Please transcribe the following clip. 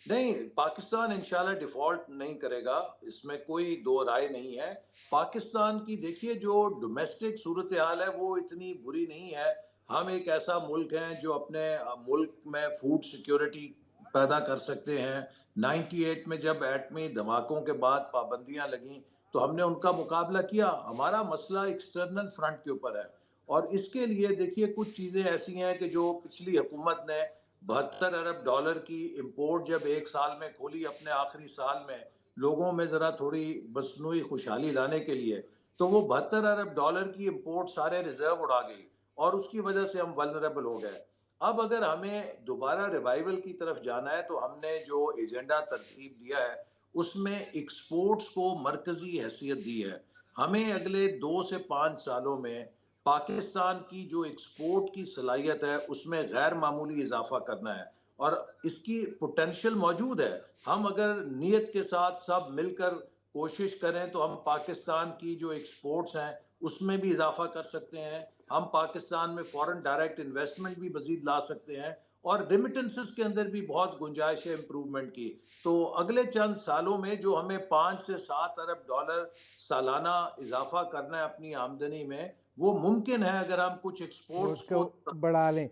نہیں، پاکستان انشاءاللہ ڈیفالٹ نہیں کرے گا، اس میں کوئی دو رائے نہیں ہے۔ پاکستان کی دیکھیے جو ڈومیسٹک صورتحال ہے وہ اتنی بری نہیں ہے۔ ہم ایک ایسا ملک ہیں جو اپنے ملک میں فوڈ سیکیورٹی پیدا کر سکتے ہیں۔ 98 میں جب ایٹمی دھماکوں کے بعد پابندیاں لگیں تو ہم نے ان کا مقابلہ کیا۔ ہمارا مسئلہ ایکسٹرنل فرنٹ کے اوپر ہے، اور اس کے لیے دیکھیے کچھ چیزیں ایسی ہیں کہ جو پچھلی حکومت نے 72 ارب ڈالر کی امپورٹ جب ایک سال میں کھولی اپنے آخری سال میں، لوگوں میں ذرا تھوڑی مصنوعی خوشحالی لانے کے لیے، تو وہ 72 ارب ڈالر کی امپورٹ سارے ریزرو اڑا گئی، اور اس کی وجہ سے ہم ولنریبل ہو گئے۔ اب اگر ہمیں دوبارہ ریوائول کی طرف جانا ہے تو ہم نے جو ایجنڈا ترتیب دیا ہے اس میں ایکسپورٹس کو مرکزی حیثیت دی ہے۔ ہمیں اگلے 2 سے 5 سالوں میں پاکستان کی جو ایکسپورٹ کی صلاحیت ہے اس میں غیر معمولی اضافہ کرنا ہے، اور اس کی پوٹینشل موجود ہے۔ ہم اگر نیت کے ساتھ سب مل کر کوشش کریں تو ہم پاکستان کی جو ایکسپورٹس ہیں اس میں بھی اضافہ کر سکتے ہیں۔ ہم پاکستان میں فورن ڈائریکٹ انویسٹمنٹ بھی مزید لا سکتے ہیں، اور ریمیٹنسز کے اندر بھی بہت گنجائش ہے امپروومنٹ کی۔ تو اگلے چند سالوں میں جو ہمیں 5 سے 7 ارب ڈالر سالانہ اضافہ کرنا ہے اپنی آمدنی میں، وہ ممکن ہے اگر ہم کچھ وہ ایکسپورٹس اس کو کو بڑھا لیں۔